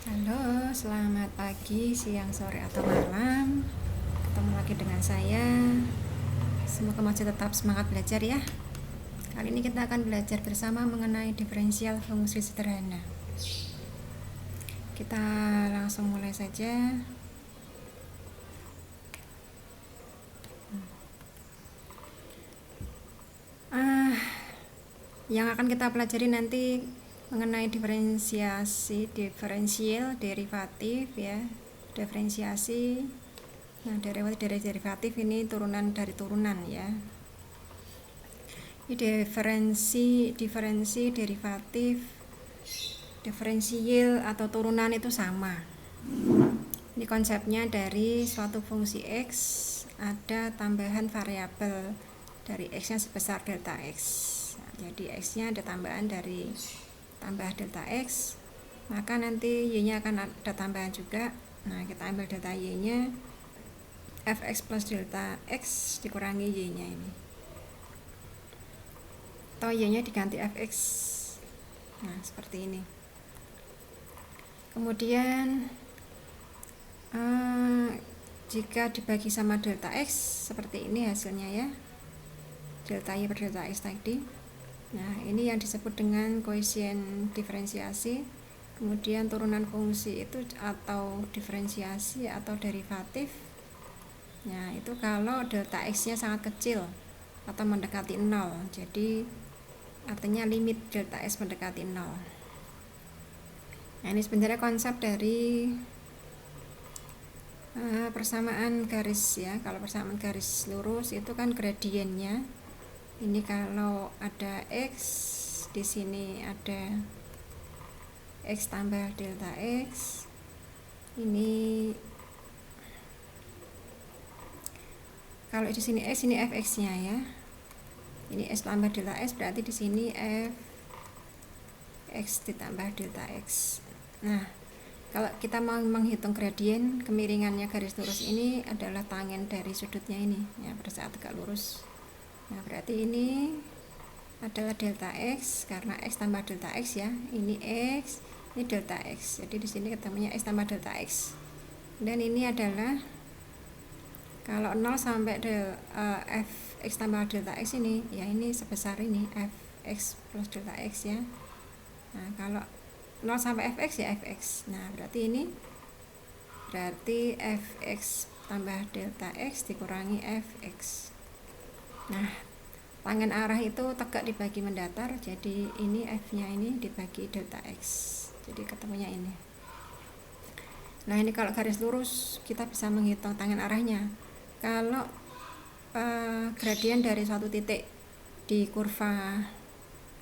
Halo, selamat pagi, siang, sore, atau malam. Ketemu lagi dengan saya. Semoga masih tetap semangat belajar ya. Kali ini kita akan belajar bersama mengenai diferensial fungsi sederhana. Kita langsung mulai saja. Yang akan kita pelajari nanti mengenai diferensiasi, diferensial, derivatif ya. Diferensiasi. Nah, derivatif ini turunan dari turunan ya. Ini diferensi, derivatif, diferensial atau turunan itu sama. Ini konsepnya dari suatu fungsi X ada tambahan variabel dari X-nya sebesar delta X. Nah, jadi X-nya ada tambahan dari tambah delta X, maka nanti Y-nya akan ada tambahan juga. Nah, kita ambil delta Y-nya fx plus delta X dikurangi Y-nya ini, atau Y-nya diganti fx. Nah, seperti ini. Kemudian jika dibagi sama delta X, seperti ini hasilnya ya, delta Y per delta X tadi. Nah, ini yang disebut dengan koefisien diferensiasi. Kemudian turunan fungsi itu atau diferensiasi atau derivatif. Nah, itu kalau delta X-nya sangat kecil atau mendekati 0. Jadi artinya limit delta X mendekati 0. Nah, ini sebenarnya konsep dari persamaan garis ya. Kalau persamaan garis lurus itu kan gradiennya. Ini kalau ada X, di sini ada X tambah delta X. Ini kalau di sini X, ini fx-nya ya. Ini X tambah delta X, berarti di sini fx ditambah delta X. Nah, kalau kita mau menghitung gradien kemiringannya garis lurus ini adalah tangen dari sudutnya ini ya, pada saat tegak lurus. Nah, berarti ini adalah delta X karena X tambah delta X ya. Ini X, ini delta X. Jadi di sini ketemunya X tambah delta X. Dan ini adalah kalau 0 sampai fx tambah delta X ini ya, ini sebesar ini fx plus delta X ya. Nah, kalau 0 sampai fx ya fx. Nah, berarti ini fx tambah delta X dikurangi fx. Nah, tangen arah itu tegak dibagi mendatar, jadi ini f-nya ini dibagi delta X. Jadi ketemunya ini. Nah, ini kalau garis lurus kita bisa menghitung tangen arahnya. Kalau gradien dari suatu titik di kurva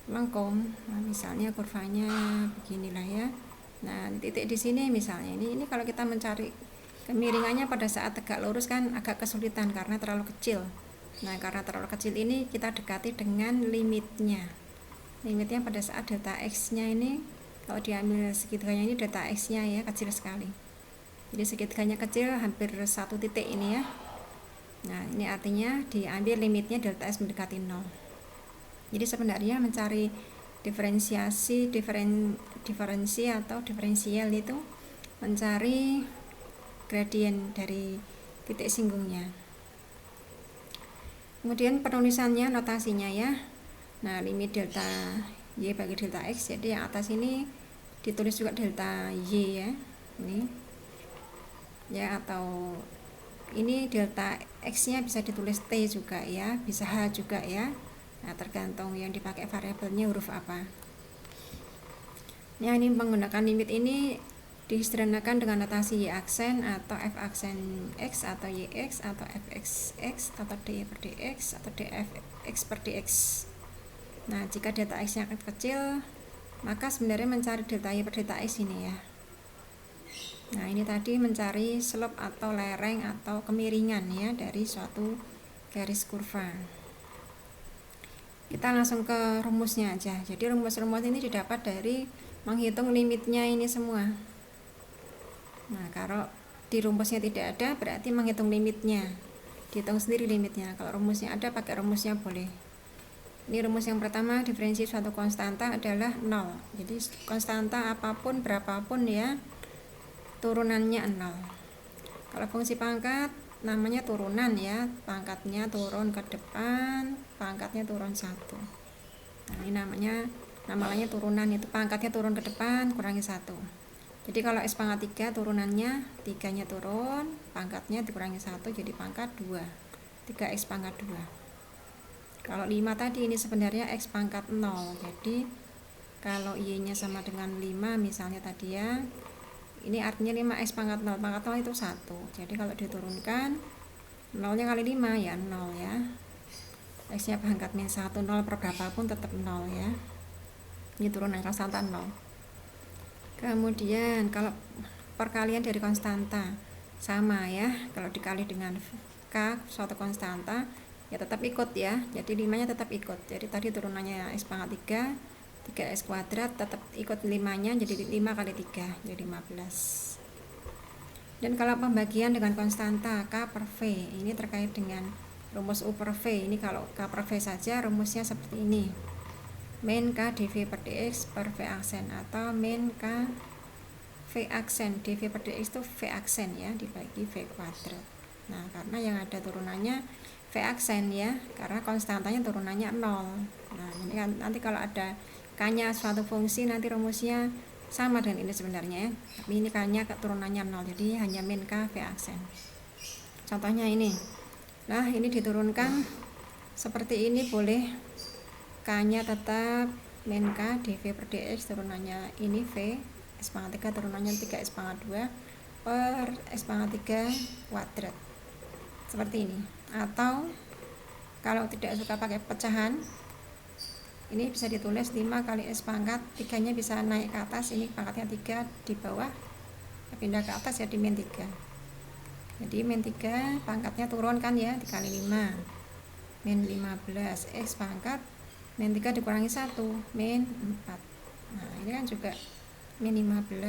lengkung, nah misalnya kurvanya beginilah ya. Nah, titik di sini misalnya ini kalau kita mencari kemiringannya pada saat tegak lurus kan agak kesulitan karena terlalu kecil. Nah, karena terlalu kecil ini kita dekati dengan limitnya. Limitnya pada saat delta X-nya ini, kalau diambil segitiganya ini delta X-nya ya kecil sekali. Jadi segitiganya kecil, hampir satu titik ini ya. Nah, ini artinya diambil limitnya delta X mendekati 0. Jadi sebenarnya mencari diferensi atau diferensial itu mencari gradien dari titik singgungnya. Kemudian penulisannya, notasinya ya. Nah, limit delta Y bagi delta X, jadi yang atas ini ditulis juga delta Y ya. Ini ya, atau ini delta X-nya bisa ditulis T juga ya, bisa H juga ya. Nah, tergantung yang dipakai variabelnya huruf apa. Ya, ini menggunakan limit ini disederhanakan dengan notasi Y aksen atau F aksen X atau YX atau FX X atau DY per DX atau DF X per DX. Nah, jika delta X-nya kecil, maka sebenarnya mencari delta Y per delta X ini ya. Nah, ini tadi mencari slope atau lereng atau kemiringan ya dari suatu garis kurva. Kita langsung ke rumusnya aja. Jadi rumus-rumus ini didapat dari menghitung limitnya ini semua. Nah, kalau di rumusnya tidak ada berarti menghitung limitnya. Dihitung sendiri limitnya. Kalau rumusnya ada pakai rumusnya boleh. Ini rumus yang pertama, diferensi suatu konstanta adalah 0. Jadi konstanta apapun berapapun ya, turunannya 0. Kalau fungsi pangkat namanya turunan ya, pangkatnya turun ke depan, pangkatnya turun 1. Nah, ini namanya turunan, itu pangkatnya turun ke depan kurangi 1. Jadi kalau X pangkat 3 turunannya 3-nya turun, pangkatnya dikurangi 1 jadi pangkat 2. 3X pangkat 2. Kalau 5 tadi ini sebenarnya X pangkat 0. Jadi kalau Y-nya sama dengan 5 misalnya tadi ya, ini artinya 5X pangkat 0. Pangkat 0 itu 1. Jadi kalau diturunkan 0-nya kali 5 ya 0 ya. X-nya pangkat min 1, 0 per berapapun tetap 0 ya. Ini turunan konstanta 0. Kemudian kalau perkalian dari konstanta sama ya, kalau dikali dengan K suatu konstanta ya tetap ikut ya, jadi 5-nya tetap ikut. Jadi tadi turunannya X pangkat 3 3X kuadrat tetap ikut 5-nya, jadi 5 kali 3 jadi 15. Dan kalau pembagian dengan konstanta K per V, ini terkait dengan rumus U per V. Ini kalau K per V saja rumusnya seperti ini, min K dV per dx per V aksen, atau min K V aksen dV per dx itu V aksen ya, dibagi V kuadrat. Nah karena yang ada turunannya V aksen ya, karena konstantanya turunannya 0. Nah ini kan nanti kalau ada K nya suatu fungsi nanti rumusnya sama dengan ini sebenarnya ya, tapi ini K nya turunannya 0, jadi hanya min K V aksen. Contohnya ini, nah ini diturunkan seperti ini boleh, K nya tetap min K dV per dx, turunannya ini V X pangkat 3, turunannya 3X pangkat 2 per X pangkat 3 kuadrat, seperti ini. Atau kalau tidak suka pakai pecahan, ini bisa ditulis 5 kali X pangkat 3 nya bisa naik ke atas, ini pangkatnya 3 di bawah, pindah ke atas jadi min 3. Jadi min 3 pangkatnya turun kan ya, dikali 5 min 15 X pangkat min 3 dikurangi 1 min 4. Nah ini kan juga min 15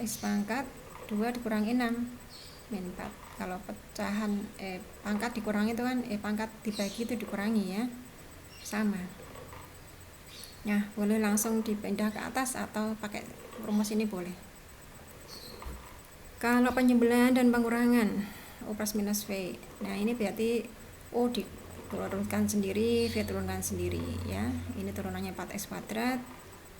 X pangkat 2 dikurangi 6 min 4. Kalau pecahan pangkat dikurangi itu kan pangkat dibagi itu dikurangi ya, sama. Nah boleh langsung dipindah ke atas atau pakai rumus ini boleh. Kalau penjumlahan dan pengurangan U plus minus V, nah ini berarti U diturunkan sendiri, V turunkan sendiri ya. Ini turunannya 4X kuadrat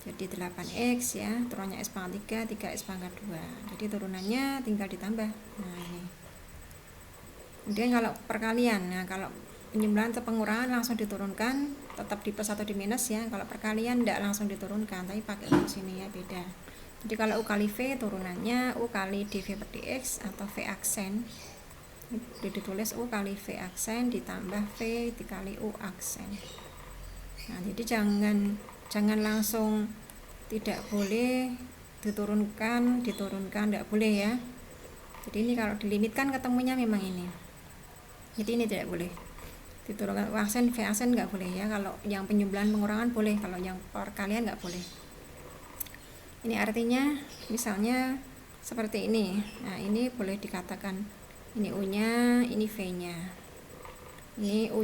jadi 8X ya, turunannya X pangkat 3 3X pangkat 2, jadi turunannya tinggal ditambah. Nah ini kemudian kalau perkalian, nah kalau penjumlahan atau pengurangan langsung diturunkan, tetap di plus atau di minus ya. Kalau perkalian tidak langsung diturunkan, tapi pakai rumus ini ya, beda. Jadi kalau U kali V turunannya U kali dV per dx atau V aksen, ditulis U kali V aksen ditambah V dikali U aksen. Nah jadi jangan langsung, tidak boleh diturunkan tidak boleh ya. Jadi ini kalau dilimitkan ketemunya memang ini, jadi ini tidak boleh diturunkan U aksen V aksen, nggak boleh ya. Kalau yang penjumlahan pengurangan boleh, kalau yang perkalian nggak boleh. Ini artinya misalnya seperti ini. Nah ini boleh dikatakan ini U nya, ini V nya, ini U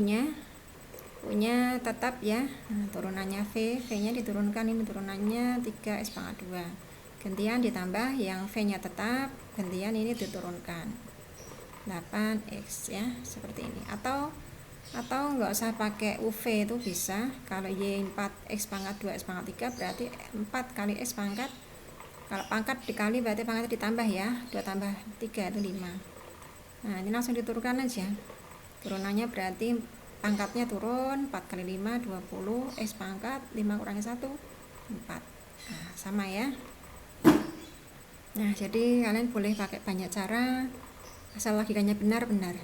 nya tetap ya. Nah, turunannya V nya diturunkan, ini turunannya 3X pangkat 2, gantian ditambah yang V nya tetap, gantian ini diturunkan 8X ya, seperti ini. Atau nggak usah pakai UV itu bisa. Kalau Y 4X pangkat 2 X pangkat 3 berarti 4 kali X pangkat, kalau pangkat dikali berarti pangkat ditambah ya, 2 tambah 3 itu 5. Nah ini langsung diturunkan aja, turunannya berarti pangkatnya turun 4 kali 5 20, X pangkat 5 kurangi 1 4. Nah sama ya. Nah jadi kalian boleh pakai banyak cara asal logikanya benar-benar.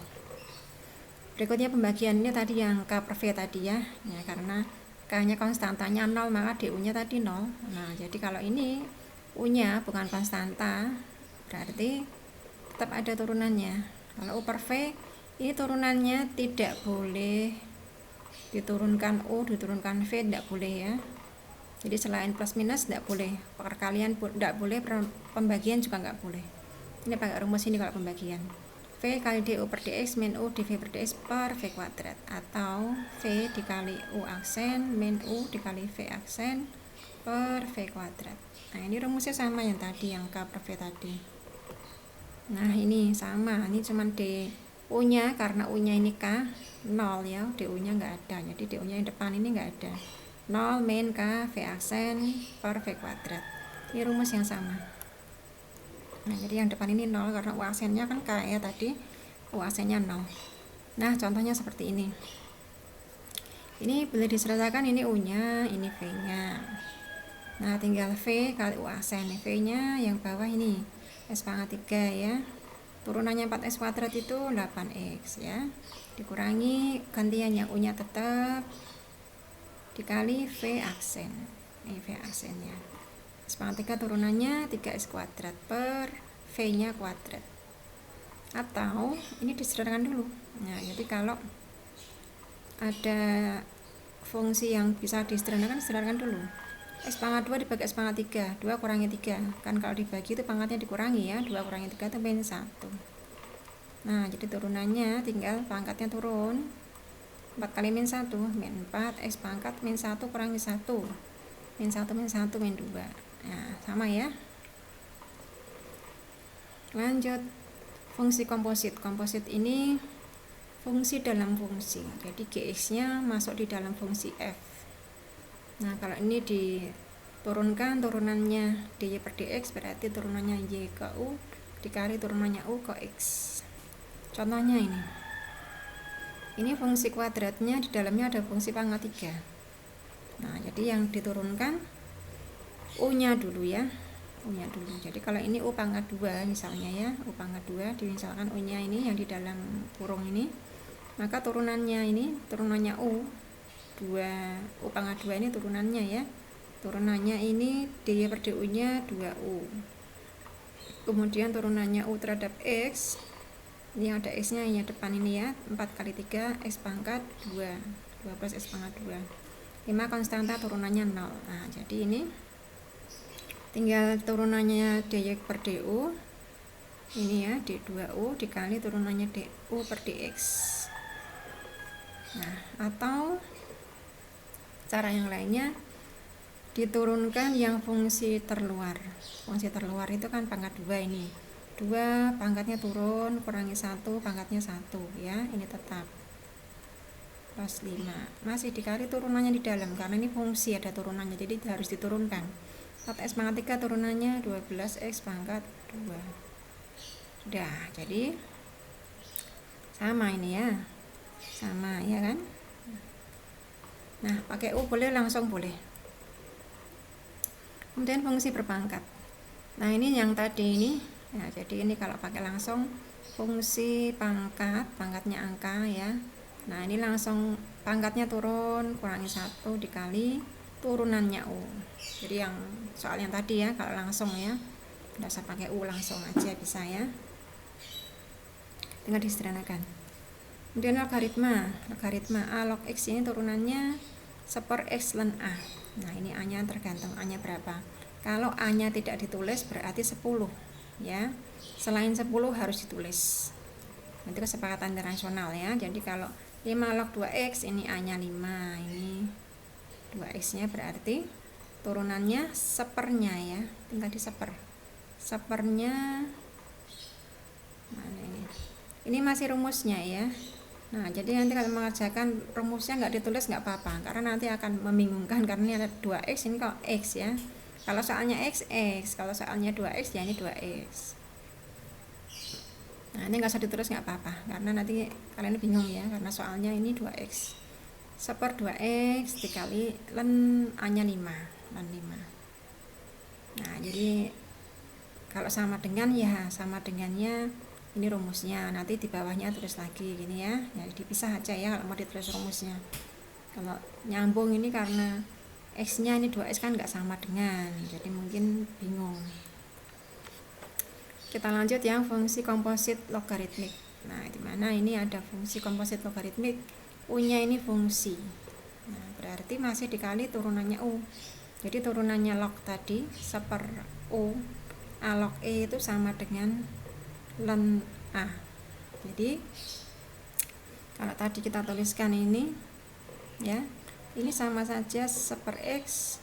Berikutnya pembagiannya tadi yang K per V tadi ya. Ya karena K nya konstantanya 0 maka DU nya tadi 0. Nah jadi kalau ini U nya bukan konstanta berarti tetap ada turunannya. Kalau U per V ini turunannya tidak boleh diturunkan U, diturunkan V, tidak boleh ya. Jadi selain plus minus tidak boleh, perkalian tidak boleh, pembagian juga nggak boleh. Ini pakai rumus ini kalau pembagian. V kali DU per dx min U dV per dx per V kuadrat, atau V dikali U aksen min U dikali V aksen per V kuadrat. Nah ini rumusnya sama yang tadi, yang K per V tadi. Nah ini sama, ini cuman DU nya, karena U nya ini K 0 ya, DU nya nggak ada, jadi DU nya yang depan ini nggak ada. 0 min K V aksen per V kuadrat. Ini rumus yang sama. Nah jadi yang depan ini 0 karena U aksennya kan K ya tadi, U aksennya 0. Nah contohnya seperti ini. Ini boleh diselesaikan, ini U nya, ini V nya. Nah tinggal V kali U aksen. V nya yang bawah ini S pangkat 3 ya, turunannya 4S kuadrat itu 8X ya, dikurangi gantiannya U nya tetap, dikali V aksen. Ini V aksennya S pangkat 3 turunannya 3S kuadrat per V nya kuadrat. Atau ini disederhanakan dulu. Nah jadi kalau ada fungsi yang bisa disederhanakan dulu. S pangkat 2 dibagi S pangkat 3, 2 kurangi 3. Kan kalau dibagi itu pangkatnya dikurangi ya, 2 kurangi 3 itu min 1. Nah, jadi turunannya tinggal pangkatnya turun. 4 kali min 1, min 4, S pangkat min 1 kurangi 1. Min 1, min 1, min 2. Nah, sama ya. Lanjut, fungsi komposit. Komposit ini fungsi dalam fungsi. Jadi Gx-nya masuk di dalam fungsi f. Nah kalau ini diturunkan, turunannya dy per dx berarti turunannya y ke u dikali turunannya u ke x. Contohnya ini fungsi kuadratnya, di dalamnya ada fungsi pangkat 3. Nah jadi yang diturunkan u nya dulu ya, u nya dulu. Jadi kalau ini u pangkat 2 misalnya ya, u pangkat 2 misalkan u nya ini yang di dalam kurung ini, maka turunannya ini, turunannya u 2, U pangkat 2 ini turunannya ya, turunannya ini dy per du nya 2u, kemudian turunannya u terhadap x, ini ada x nya yang depan ini ya, 4 kali 3 x pangkat 2, 12 x pangkat 2, 5 konstanta turunannya 0. Nah jadi ini tinggal turunannya dy per du ini ya, d2u dikali turunannya du per dx. Nah atau cara yang lainnya diturunkan yang fungsi terluar. Fungsi terluar itu kan pangkat 2 ini. 2 pangkatnya turun, kurangi 1 pangkatnya 1 ya, ini tetap. Plus 5. Masih dikali turunannya di dalam karena ini fungsi ada turunannya, jadi harus diturunkan. 4x pangkat 3 turunannya 12x pangkat 2. Sudah, jadi sama ini ya. Sama ya kan? Nah, pakai U boleh, langsung boleh. Kemudian fungsi berpangkat. Nah, ini yang tadi ini. Nah, jadi ini kalau pakai langsung fungsi pangkat, pangkatnya angka ya. Nah, ini langsung pangkatnya turun, kurangi 1 dikali turunannya U. Jadi yang soal yang tadi ya, kalau langsung ya. Tidak usah pakai U, langsung aja bisa ya. Tinggal disederhanakan. Kemudian logaritma A log X ini turunannya 1 X ln A. Nah ini A nya tergantung A nya berapa. Kalau A nya tidak ditulis berarti 10 ya, selain 10 harus ditulis, itu kesepakatan internasional ya. Jadi kalau 5 log 2X ini A nya 5, ini 2X nya berarti turunannya sepernya ya, tinggal di sepernya mana ini masih rumusnya ya. Nah jadi nanti kalau mengerjakan rumusnya nggak ditulis nggak apa-apa, karena nanti akan membingungkan karena ini ada 2x, ini kok x ya. Kalau soalnya x, kalau soalnya 2x ya ini 2x. Nah ini nggak usah ditulis nggak apa-apa, karena nanti kalian bingung ya, karena soalnya ini 2x. 2x dikali ln A nya 5, ln 5. Nah jadi kalau sama dengan ya sama dengannya ini rumusnya, nanti di bawahnya tulis lagi gini ya, jadi dipisah aja ya kalau mau ditulis rumusnya. Kalau nyambung ini karena x nya ini 2x kan nggak sama dengan, jadi mungkin bingung. Kita lanjut yang fungsi komposit logaritmik. Nah dimana ini ada fungsi komposit logaritmik, u nya ini fungsi, nah berarti masih dikali turunannya u. Jadi turunannya log tadi 1 u, a log e itu sama dengan ln A. Jadi kalau tadi kita tuliskan ini ya, ini sama saja 1/x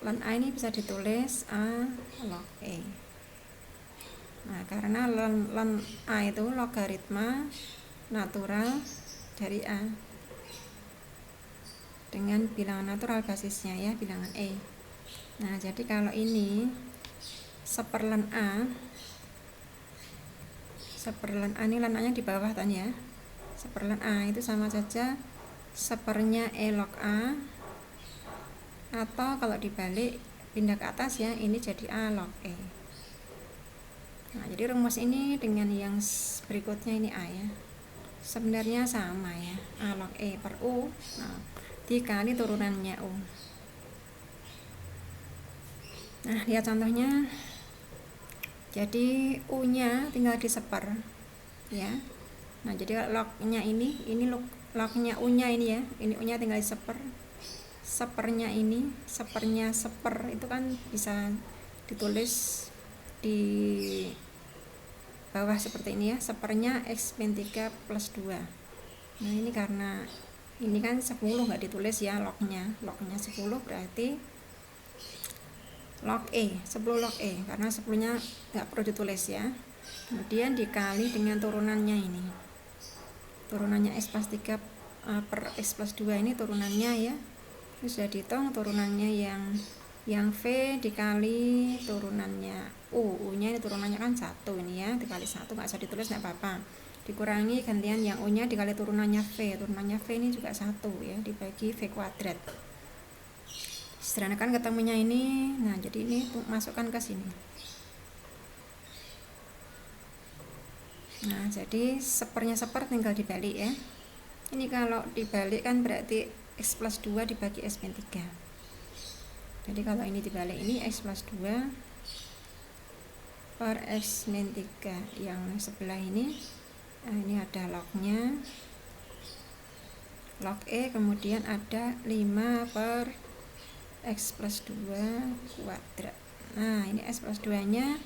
ln A ini bisa ditulis A log E. Nah, karena ln A itu logaritma natural dari A dengan bilangan natural basisnya ya, bilangan E. Nah, jadi kalau ini seperlen A ini ln A nya di bawah kan ya. Seperlen A itu sama saja sepernya E log A, atau kalau dibalik pindah ke atas ya, ini jadi A log E. Nah, jadi rumus ini dengan yang berikutnya ini A ya, sebenarnya sama ya, A log E per U, nah, dikali turunannya U. Nah, lihat contohnya. Jadi U nya tinggal diseper ya. Nah, jadi lognya ini lognya U nya ini ya, ini U nya tinggal diseper. Sepernya ini, sepernya seper itu kan bisa ditulis di bawah seperti ini ya, sepernya X min 3 plus 2. Nah, ini karena ini kan 10 nggak ditulis ya lognya 10, berarti log E, 10 log E, karena 10 nya nggak perlu ditulis ya. Kemudian dikali dengan turunannya ini, turunannya X plus 3 per X plus 2 ini turunannya ya, ini sudah dihitung turunannya yang V dikali turunannya U nya ini turunannya kan 1 ini ya, dikali 1 nggak usah ditulis nggak apa-apa, dikurangi gantian yang U nya dikali turunannya V ini juga 1 ya, dibagi V kuadrat, sederhanakan ketemunya ini. Nah, jadi ini masukkan ke sini. Nah, jadi sepernya seper tinggal dibalik ya. Ini kalau dibalik kan berarti X plus 2 dibagi X min 3. Jadi kalau ini dibalik, ini X plus 2 per X min 3 yang sebelah ini. Nah, ini ada lognya, log E, kemudian ada 5 per X plus 2 kuadrat. Nah, ini X plus 2 nya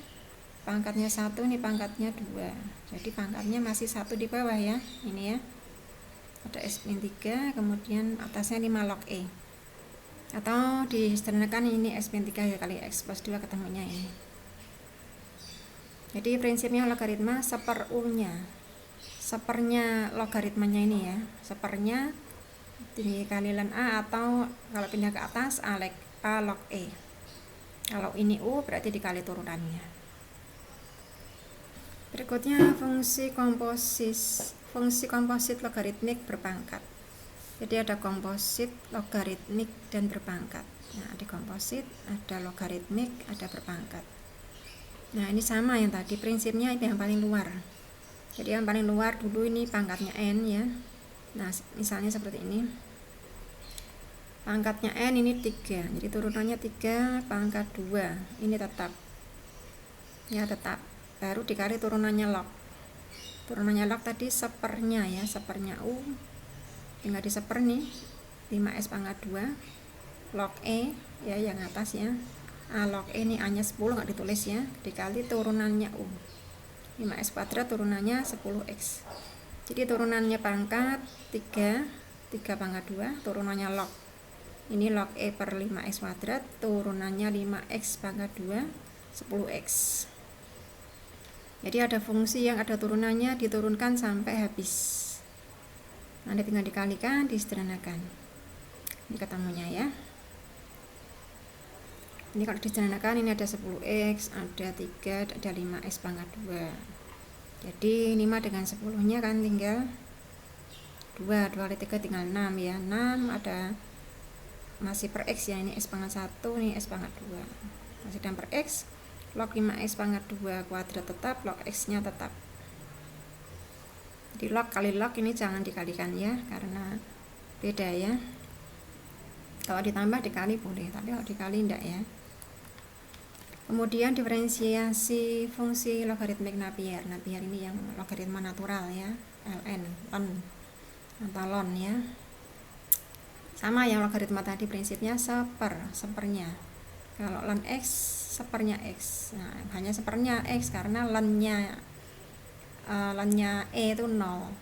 pangkatnya 1, ini pangkatnya 2, jadi pangkatnya masih 1 di bawah ya, ini ya, ada X min 3, kemudian atasnya 5 log E, atau disederhanakan ini X min 3 kali X plus 2 ketemunya ini. Jadi prinsipnya logaritma seper U nya, sepernya logaritmanya ini ya, sepernya dikali ln A, atau kalau pindah ke atas A log E. Kalau ini U berarti dikali turunannya. Berikutnya fungsi komposit logaritmik berpangkat. Jadi ada komposit, logaritmik, dan berpangkat. Nah, di komposit ada logaritmik, ada berpangkat. Nah, ini sama yang tadi, prinsipnya itu yang paling luar. Jadi yang paling luar dulu ini pangkatnya N ya. Nah, misalnya seperti ini, pangkatnya N ini 3, jadi turunannya 3 pangkat 2, ini tetap ya, tetap, baru dikali turunannya log. Turunannya log tadi sepernya ya, sepernya U tinggal diseper nih, 5S pangkat 2 log E ya, yang atas ya, A log E, ini A nya 10 nggak ditulis ya, dikali turunannya U, 5S kuadrat turunannya 10X. Jadi turunannya pangkat 3 pangkat 2, turunannya log, ini log E per 5X kuadrat, turunannya 5X pangkat 2, 10X. Jadi ada fungsi yang ada turunannya, diturunkan sampai habis. Nanti tinggal dikalikan, disederhanakan. Ini ketemunya ya. Ini kalau disederhanakan, ini ada 10X, ada 3, ada 5X pangkat 2. Jadi 5 dengan 10 nya kan tinggal 2 kali 3 tinggal 6 ya, 6 ada masih per X ya, ini X pangkat 1, ini X pangkat 2, masih dan per X, log 5X pangkat 2 kuadrat tetap, log X nya tetap. Jadi log kali log ini jangan dikalikan ya, karena beda ya. Kalau ditambah dikali boleh, tapi kalau dikali enggak ya. Kemudian diferensiasi fungsi logaritmik Napier. Napier ini yang logaritma natural ya, ln atau ln ya. Sama yang logaritma tadi, prinsipnya sepernya. Kalau ln X, sepernya X. Nah, hanya sepernya X karena ln-nya E itu 0.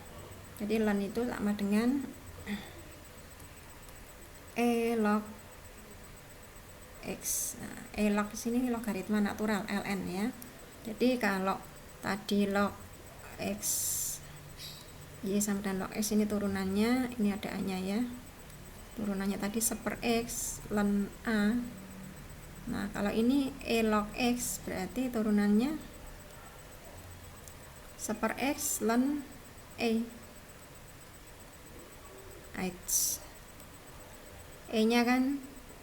Jadi ln itu sama dengan E log X. Nah, E log di sini logaritma natural ln ya. Jadi kalau tadi log X Y sama dengan log X ini turunannya, ini ada A-nya ya. Turunannya tadi 1/X ln A. Nah, kalau ini E log X berarti turunannya 1/X ln E. X. E-nya kan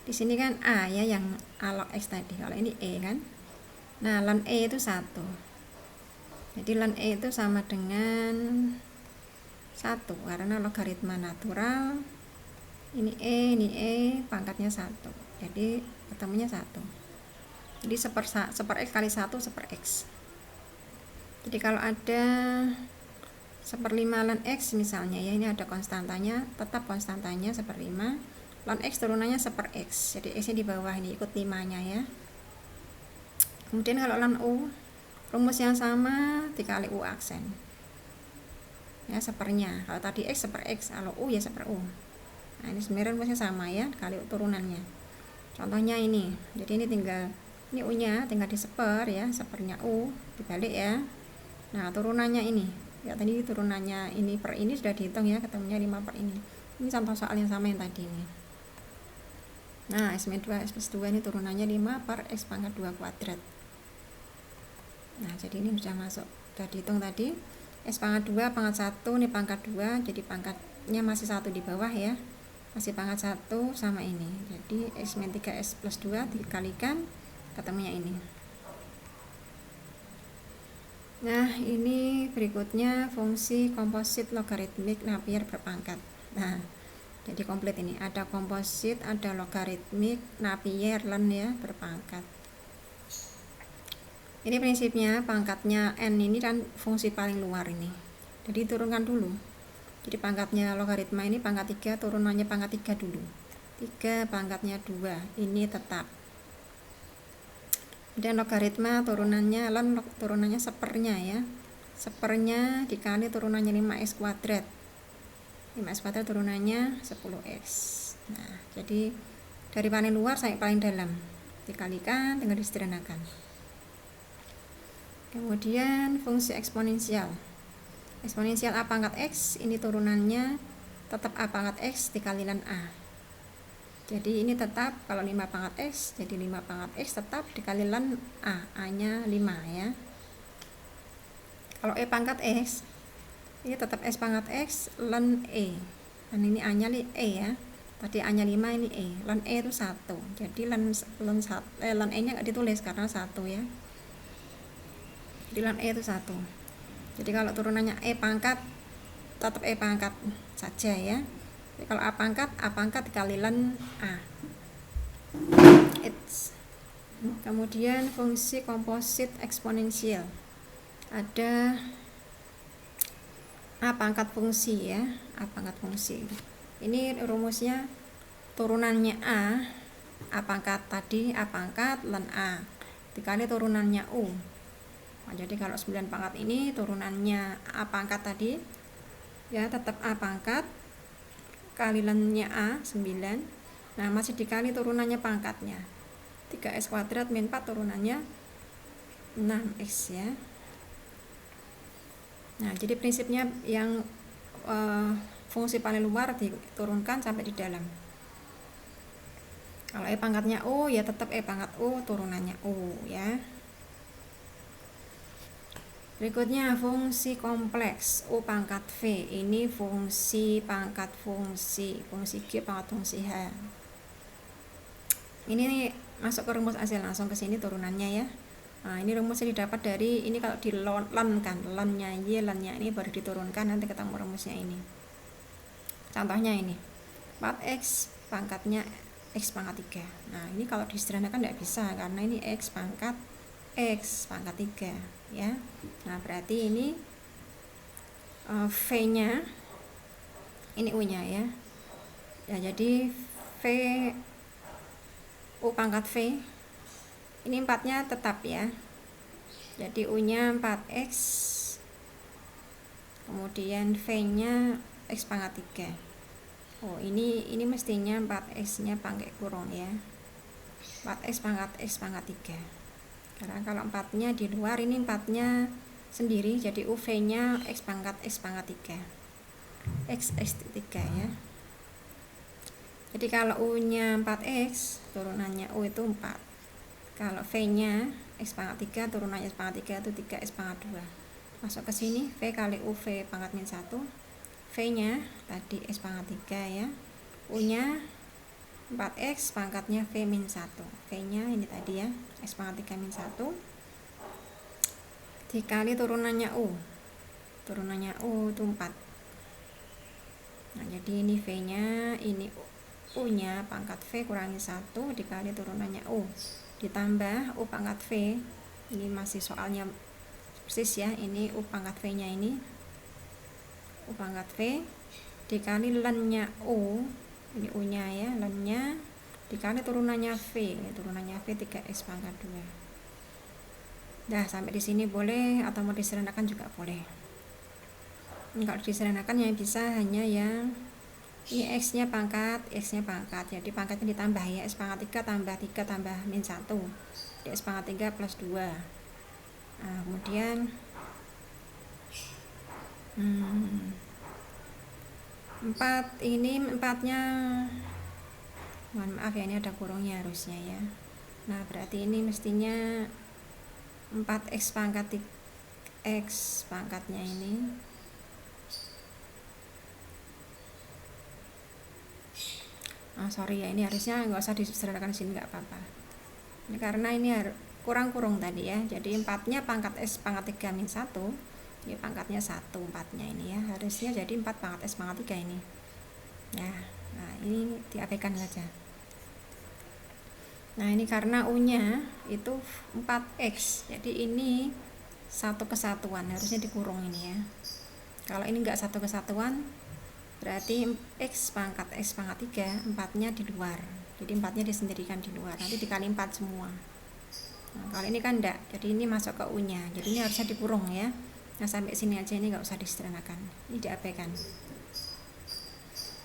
di sini kan A ya, yang A log X tadi. Kalau ini E kan. Nah, ln E itu 1. Jadi ln E itu sama dengan 1 karena logaritma natural. Ini E pangkatnya 1. Jadi ketemunya 1. Jadi 1/X kali 1 1/X. Jadi kalau ada 1/5 ln X misalnya ya, ini ada konstantanya, tetap konstantanya 1/5. Ln X turunannya 1/X. Jadi X nya di bawah ini ikut 5-nya ya. Kemudian kalau ln U, rumus yang sama dikali U aksen. Ya, 1/nya. Kalau tadi X 1/X, kalau U ya 1/U. Nah, ini sebenarnya rumusnya sama ya, kali turunannya. Contohnya ini. Jadi ini tinggal, ini U-nya tinggal di-1/, ya, 1/nya U dibalik ya. Nah, turunannya ini. Ya, tadi turunannya ini per ini sudah dihitung ya, ketemunya 5 per ini. Ini contoh soal yang sama yang tadi ini. Nah, X-2 X+2 ini turunannya 5 per X pangkat 2 kuadrat. Nah, jadi ini sudah masuk, sudah dihitung tadi. X pangkat 2 pangkat 1 ini pangkat 2, jadi pangkatnya masih 1 di bawah ya, masih pangkat 1 sama ini. Jadi X-3 X+2 dikalikan, ketemunya ini. Nah, ini berikutnya fungsi komposit logaritmik Napier berpangkat. Nah, jadi komplit ini, ada komposit, ada logaritmik Napier ln ya berpangkat. Ini prinsipnya pangkatnya n ini kan fungsi paling luar ini. Jadi turunkan dulu. Jadi pangkatnya logaritma ini pangkat 3, turunannya pangkat 3 dulu. 3 pangkatnya 2, ini tetap. Dan logaritma turunannya ln turunannya 1/nya ya. 1/nya dikali turunannya 5x kuadrat. 5x kuadrat turunannya 10x. Nah, jadi dari paling luar sampai paling dalam dikalikan, tinggal disederhanakan. Kemudian fungsi eksponensial. Eksponensial A pangkat X, ini turunannya tetap A pangkat X dikali ln A. Jadi ini tetap, kalau 5 pangkat X, jadi 5 pangkat X tetap dikali ln A. A-nya 5 ya. Kalau E pangkat X, ini tetap S pangkat X ln E. Dan ini A-nya E ya. Tadi A-nya 5, ini E. Ln E itu 1. Jadi ln E-nya nggak ditulis karena 1 ya. Jadi ln E itu 1. Jadi kalau turunannya E pangkat, tetap E pangkat saja ya. Jadi kalau A pangkat dikali ln A. Kemudian fungsi komposit eksponensial. Ada A pangkat fungsi ya, A pangkat fungsi. Ini rumusnya turunannya A pangkat tadi, A pangkat ln A dikali turunannya U. Nah, jadi kalau 9 pangkat ini turunannya A pangkat tadi ya, tetap A pangkat kali ln-nya A 9. Nah, masih dikali turunannya pangkatnya 3x kuadrat min 4 turunannya 6x ya. Nah, jadi prinsipnya yang fungsi paling luar diturunkan sampai di dalam. Kalau E pangkatnya U ya tetap E pangkat U turunannya U ya. Berikutnya fungsi kompleks U pangkat V. Ini fungsi pangkat fungsi G pangkat fungsi H. Ini masuk ke rumus hasil, langsung ke sini turunannya ya. Nah, ini rumusnya didapat dari ini, kalau di ln kan, ln-nya Y, ln-nya ini baru diturunkan, nanti ketemu rumusnya ini. Contohnya ini 4x pangkatnya X pangkat 3. Nah, ini kalau disederhanakan tidak bisa karena ini X pangkat 3 ya. Nah, berarti ini V-nya ini U-nya ya. Ya, jadi V U pangkat V ini 4-nya tetap ya. Jadi U-nya 4x, kemudian V-nya X pangkat 3. Oh, ini mestinya 4x-nya pakai kurung ya. 4x pangkat x pangkat 3. Karena kalau 4-nya di luar, ini 4-nya sendiri, jadi UV nya x pangkat 3 x 3 ya. Jadi kalau U nya 4x, turunannya U itu 4. Kalau V nya x pangkat 3, turunannya x pangkat 3 itu 3x pangkat 2. Masuk ke sini, V kali UV pangkat min 1. V nya tadi x pangkat 3 ya. U nya 4x, pangkatnya V min 1. V nya ini tadi ya, x pangkat 3 min 1 dikali turunannya U. Turunannya U itu 4. Nah, jadi ini V nya, ini U nya pangkat V kurangi 1 dikali turunannya U. Ditambah U pangkat V. Ini masih soalnya persis ya, ini U pangkat V nya ini. U pangkat V dikali lennya U. Ini U nya ya, lennya dikali turunannya V. Turunannya V 3x pangkat 2. Dah, sampai di sini boleh, atau mau disederhanakan juga boleh. Kalau disederhanakan yang bisa hanya yang ini x nya pangkat, jadi pangkatnya ditambah ya, x pangkat 3 tambah 3 tambah min 1, jadi x pangkat 3 plus 2. Nah, kemudian 4 ini 4 nya, mohon maaf ya, ini ada kurungnya harusnya ya. Nah, berarti ini mestinya 4x pangkat x pangkatnya ini sorry ya, ini harusnya nggak usah disederhanakan sini, nggak apa-apa. Ini karena ini kurang tadi ya, jadi 4 nya pangkat x pangkat 3 min 1, ini pangkatnya 1, 4 nya ini ya, harusnya jadi 4 pangkat x pangkat 3 ini ya. Nah, ini diabaikan saja. Nah, ini karena U nya itu 4x, jadi ini satu kesatuan, harusnya dikurung ini ya. Kalau ini enggak satu kesatuan, berarti x pangkat 3, 4 nya di luar, jadi 4 nya disendirikan di luar, nanti dikali 4 semua. Nah, kalau ini kan enggak, jadi ini masuk ke U nya, jadi ini harusnya dikurung ya. Nah, sampai sini aja, ini enggak usah disederhanakan, ini diabaikan.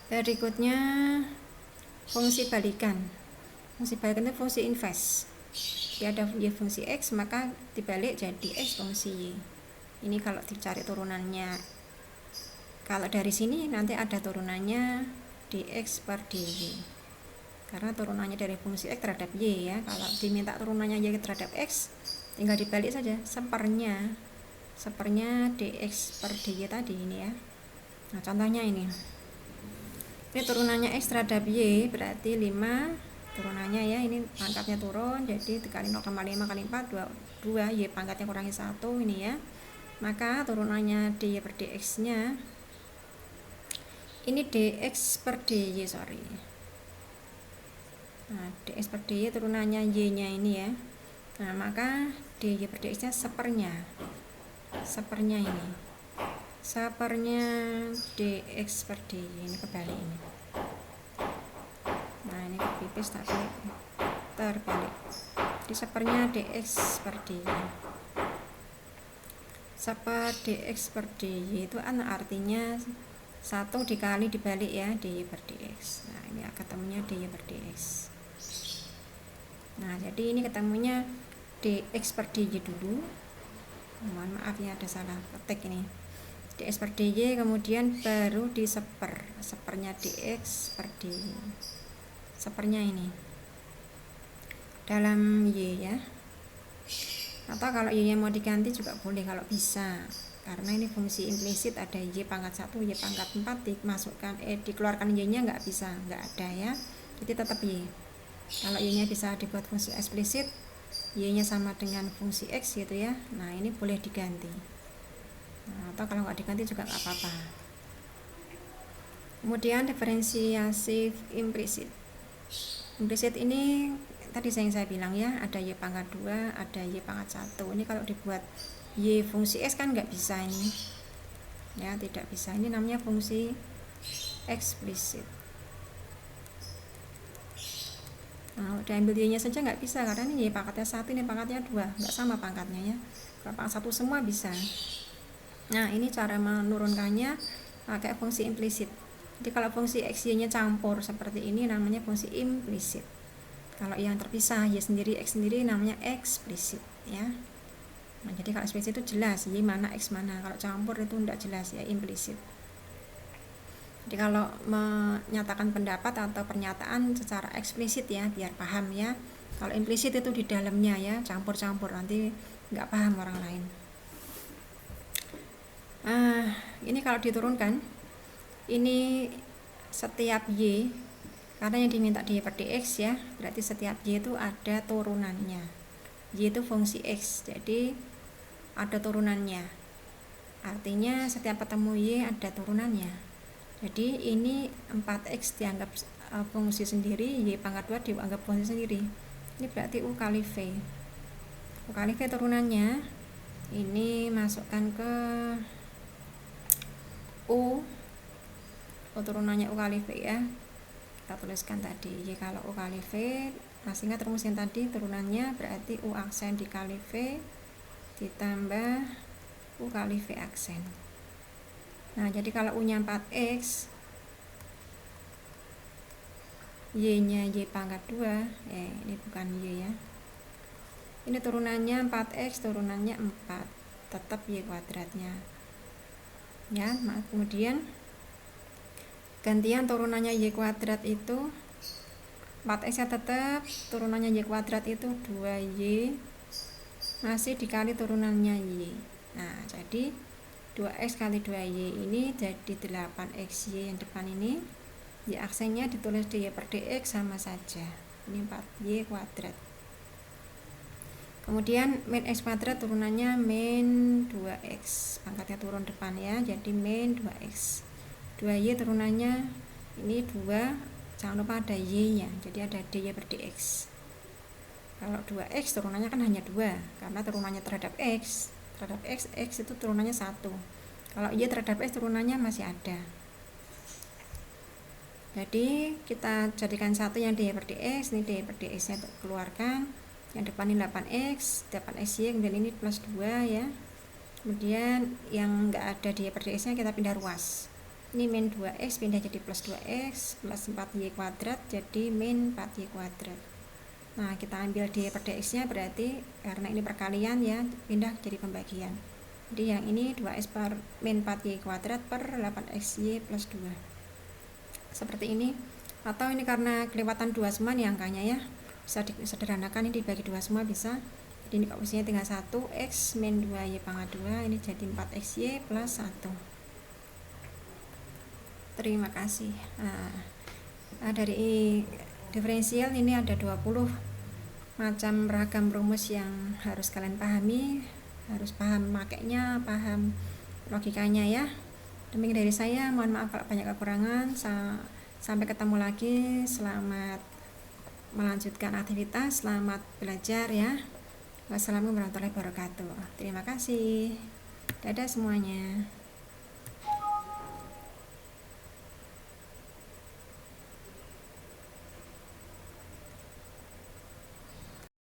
Berikutnya fungsi balikan. Fungsi balikan itu fungsi inverse. Dia ada y fungsi x, maka dibalik jadi x fungsi y. Ini kalau dicari turunannya, kalau dari sini nanti ada turunannya dx per dy, karena turunannya dari fungsi x terhadap y ya. Kalau diminta turunannya y terhadap x, tinggal dibalik saja, sepernya dx per dy tadi ini ya. Nah, contohnya ini turunannya x terhadap y, berarti 5 turunannya ya, ini pangkatnya turun, jadi dikali 0,5 kali 4 2, y pangkatnya kurangi 1 ini ya. Maka turunannya dy per dx nya ini dx per dy, sorry. Nah, dx per dy turunannya y nya ini ya. Nah, maka dy per dx nya sepernya ini, sepernya dx per dy, ini kebalik ini. Nah, ini pipis tapi terbalik, jadi sepernya dx per dy. Seper dx per dy itu artinya 1 dikali dibalik ya, dy per dx. Nah, ini ketemunya dy per dx. Nah, jadi ini ketemunya dx per dy dulu. Mohon maaf ya, ada salah ketik ini. Dx per dy, kemudian baru sepernya dx per dy. Sepernya ini dalam y ya. Atau kalau y nya mau diganti juga boleh kalau bisa, karena ini fungsi implisit, ada y pangkat 1, y pangkat 4, dimasukkan dikeluarkan y nya nggak bisa, nggak ada ya, jadi tetap y. Kalau y nya bisa dibuat fungsi eksplisit, y nya sama dengan fungsi x gitu ya. Nah, ini boleh diganti. Nah, atau kalau nggak diganti juga nggak apa-apa. Kemudian diferensiasi implisit. Implisit ini tadi yang saya bilang ya, ada y pangkat 2, ada y pangkat 1. Ini kalau dibuat y fungsi x kan nggak bisa ini ya, tidak bisa. Ini namanya fungsi eksplisit. Nah, diambil y nya saja nggak bisa, karena ini y pangkatnya 1, ini pangkatnya 2, nggak sama pangkatnya ya. Kalau pangkat 1 semua bisa. Nah, ini cara menurunkannya pakai fungsi implisit. Jadi kalau fungsi x y nya campur seperti ini namanya fungsi implisit. Kalau yang terpisah Y sendiri X sendiri namanya eksplisit ya. Nah, jadi kalau eksplisit itu jelas Y mana X mana. Kalau campur itu tidak jelas ya, implisit. Jadi kalau menyatakan pendapat atau pernyataan secara eksplisit ya, biar paham ya. Kalau implisit itu di dalamnya ya, campur-campur, nanti nggak paham orang lain. Ini kalau diturunkan, ini setiap Y, karena yang diminta di per dx ya, berarti setiap Y itu ada turunannya. Y itu fungsi X, jadi ada turunannya. Artinya setiap ketemu Y ada turunannya. Jadi ini 4X dianggap fungsi sendiri, Y pangkat 2 dianggap fungsi sendiri. Ini berarti U kali V. U kali V turunannya, ini masukkan ke U turunannya U kali V ya. Kita tuliskan tadi, Y kalau U kali V, masih ingat rumus yang tadi, turunannya berarti U aksen dikali V ditambah U kali V aksen. Nah, jadi kalau U-nya 4X, Y-nya Y pangkat 2, ini bukan Y ya. Ini turunannya 4X, turunannya 4, tetap Y kuadratnya. Ya, kemudian gantian turunannya Y kuadrat itu 4X ya tetap, turunannya Y kuadrat itu 2Y, masih dikali turunannya Y. Nah, jadi 2X kali 2Y ini jadi 8XY yang depan ini. Y aksennya ditulis di Y per dx sama saja. Ini 4Y kuadrat. Kemudian min X kuadrat turunannya min 2X. Pangkatnya turun depan ya, jadi min 2X. 2Y turunannya ini 2, jangan lupa ada Y-nya, jadi ada dy per dx. Kalau 2X turunannya kan hanya 2, karena turunannya terhadap X itu turunannya 1. Kalau Y terhadap X turunannya masih ada. Jadi kita jadikan satu yang dy per dx, ini dy per dx nya keluarkan, yang depan ini 8x, 8xy, kemudian ini plus 2 ya. Kemudian yang enggak ada dy per dx nya kita pindah ruas. Ini min 2x pindah jadi plus 2x, plus 4y kuadrat jadi min 4y kuadrat. Nah, kita ambil dy per dx nya berarti karena ini perkalian ya, pindah jadi pembagian. Jadi yang ini 2x per min 4y kuadrat per 8xy plus 2. Seperti ini. Atau ini karena kelewatan 2 semua nih angkanya ya, bisa disederhanakan, ini dibagi 2 semua bisa. Jadi ini posisinya tinggal 1x min 2y pangkat 2, ini jadi 4xy plus 1. Terima kasih. Nah, dari diferensial ini ada 20 macam ragam rumus yang harus kalian pahami, harus paham makainya, paham logikanya ya. Demikian dari saya, mohon maaf kalau banyak kekurangan. Sampai ketemu lagi, selamat melanjutkan aktivitas, selamat belajar ya. Wassalamualaikum warahmatullahi wabarakatuh. Terima kasih. Dadah semuanya.